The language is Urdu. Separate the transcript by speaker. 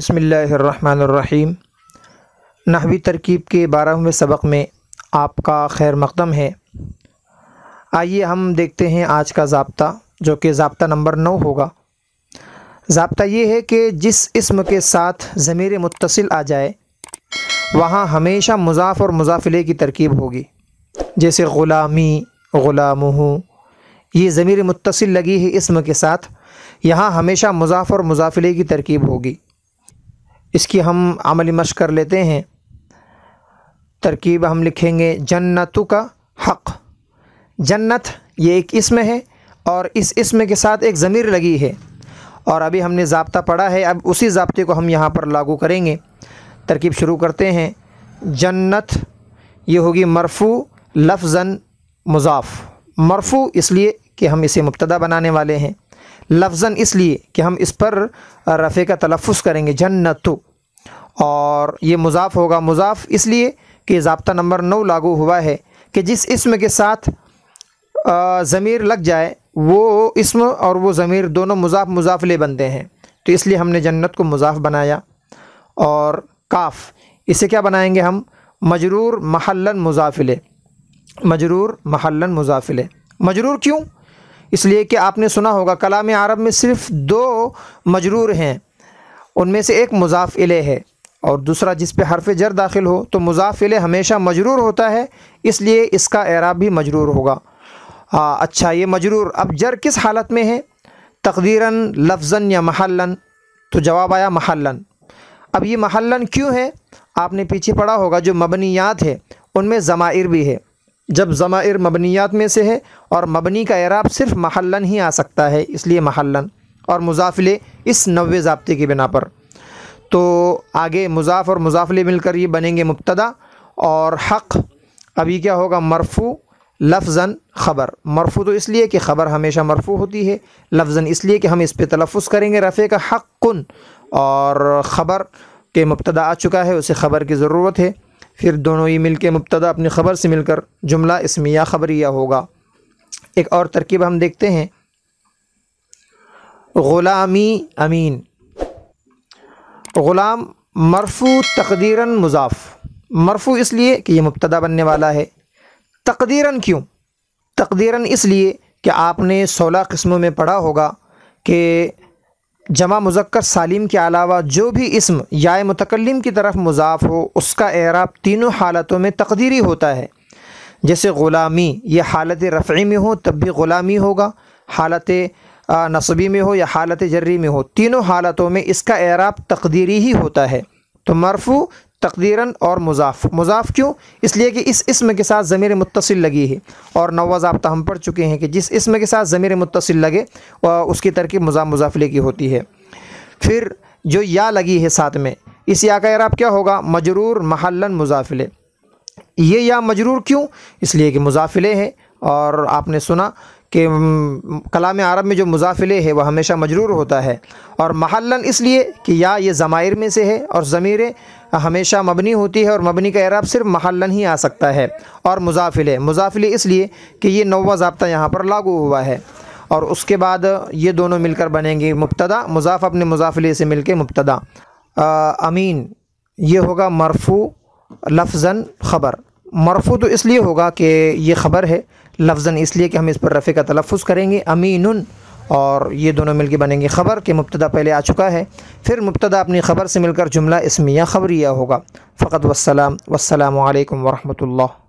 Speaker 1: بسم اللہ الرحمن الرحیم۔ نحوی ترکیب کے 12ویں سبق میں آپ کا خیر مقدم ہے۔ آئیے ہم دیکھتے ہیں آج کا ضابطہ، جو کہ ضابطہ نمبر 9 ہوگا۔ ضابطہ یہ ہے کہ جس اسم کے ساتھ ضمیر متصل آ جائے وہاں ہمیشہ مضاف اور مضاف الیہ کی ترکیب ہوگی۔ جیسے غلامی، غلامہ، یہ ضمیر متصل لگی ہے اسم کے ساتھ، یہاں ہمیشہ مضاف اور مضاف الیہ کی ترکیب ہوگی۔ اس کی ہم عملی مشق کر لیتے ہیں۔ ترکیب ہم لکھیں گے جنتو کا حق۔ جنت یہ ایک اسم ہے اور اس اسم کے ساتھ ایک ضمیر لگی ہے، اور ابھی ہم نے ضابطہ پڑھا ہے، اب اسی ضابطے کو ہم یہاں پر لاگو کریں گے۔ ترکیب شروع کرتے ہیں۔ جنت یہ ہوگی مرفوع لفظاً مضاف۔ مرفوع اس لیے کہ ہم اسے مبتدا بنانے والے ہیں، لفظاً اس لیے کہ ہم اس پر رفع کا تلفظ کریں گے جنتو، اور یہ مضاف ہوگا۔ مضاف اس لیے کہ ضابطہ نمبر 9 لاگو ہوا ہے کہ جس اسم کے ساتھ ضمیر لگ جائے وہ اسم اور وہ ضمیر دونوں مضاف مضاف الیہ بنتے ہیں، تو اس لیے ہم نے جنت کو مضاف بنایا۔ اور کاف، اسے کیا بنائیں گے ہم؟ مجرور محلاً مضاف الیہ۔ مجرور محلاً مضاف الیہ۔ مجرور کیوں؟ اس لیے کہ آپ نے سنا ہوگا کلام عرب میں صرف 2 مجرور ہیں، ان میں سے ایک مضاف الیہ ہے اور دوسرا جس پہ حرف جر داخل ہو، تو مضاف الیہ ہمیشہ مجرور ہوتا ہے، اس لیے اس کا اعراب بھی مجرور ہوگا۔ اچھا، یہ مجرور اب جر کس حالت میں ہے؟ تقدیراً، لفظاً یا محلاً؟ تو جواب آیا محلاً۔ اب یہ محلاً کیوں ہے؟ آپ نے پیچھے پڑھا ہوگا جو مبنیات ہے ان میں ضمائر بھی ہے۔ جب ضمائر مبنیات میں سے ہے اور مبنی کا اعراب صرف محلاً ہی آ سکتا ہے، اس لیے محلاً، اور مضاف الیہ اس 9ویں ضابطے کی بنا پر۔ تو آگے مضاف اور مضاف الیہ مل کر یہ بنیں گے مبتدا، اور حق ابھی کیا ہوگا؟ مرفوع لفظاً خبر۔ مرفوع تو اس لیے کہ خبر ہمیشہ مرفوع ہوتی ہے، لفظاً اس لیے کہ ہم اس پہ تلفظ کریں گے رفع کا حقٌ، اور خبر کے مبتدا آ چکا ہے، اسے خبر کی ضرورت ہے، پھر دونوں ہی مل کے مبتدا اپنی خبر سے مل کر جملہ اسمیہ خبریہ ہوگا۔ ایک اور ترکیب ہم دیکھتے ہیں۔ غلامی امین۔ غلام مرفوع تقدیراً مضاف۔ مرفوع اس لیے کہ یہ مبتدا بننے والا ہے۔ تقدیراً کیوں؟ تقدیراً اس لیے کہ آپ نے 16 قسموں میں پڑھا ہوگا کہ جمع مذکر سالم کے علاوہ جو بھی اسم یا متکلم کی طرف مضاف ہو اس کا اعراب تینوں حالتوں میں تقدیری ہوتا ہے۔ جیسے غلامی، یہ حالت رفعی میں ہو تب بھی غلامی ہوگا، حالت نصبی میں ہو یا حالت جری میں ہو، تینوں حالتوں میں اس کا اعراب تقدیری ہی ہوتا ہے۔ تو مرفوع تقدیراً اور مضاف۔ مضاف کیوں؟ اس لیے کہ اس اسم کے ساتھ ضمیر متصل لگی ہے، اور 9واں ضابطہ ہم پڑھ چکے ہیں کہ جس اسم کے ساتھ ضمیر متصل لگے اس کی ترکیب مضاف مضاف الیہ کی ہوتی ہے۔ پھر جو یا لگی ہے ساتھ میں، اس یا کا اعراب کیا ہوگا؟ مجرور محلاً مضاف الیہ۔ یہ یا مجرور کیوں؟ اس لیے کہ مضاف الیہ ہے، اور آپ نے سنا کہ کلام عرب میں جو مضاف الیہ ہے وہ ہمیشہ مجرور ہوتا ہے، اور محلاً اس لیے کہ یا یہ ضمائر میں سے ہے اور ضمیر ہمیشہ مبنی ہوتی ہے، اور مبنی کا اعراب صرف محلاً ہی آ سکتا ہے، اور مضاف الیہ۔ مضاف الیہ اس لیے کہ یہ 9واں ضابطہ یہاں پر لاگو ہوا ہے، اور اس کے بعد یہ دونوں مل کر بنیں گے مبتدا، مضاف اپنے مضاف الیہ سے مل کے مبتدا۔ امین یہ ہوگا مرفوع لفظاً خبر۔ مرفوع تو اس لیے ہوگا کہ یہ خبر ہے، لفظاً اس لیے کہ ہم اس پر رفع کا تلفظ کریں گے امین، اور یہ دونوں مل کے بنیں گے خبر کہ مبتدا پہلے آ چکا ہے، پھر مبتدا اپنی خبر سے مل کر جملہ اسمیہ خبریہ ہوگا۔ فقط والسلام، والسلام علیکم ورحمۃ اللہ۔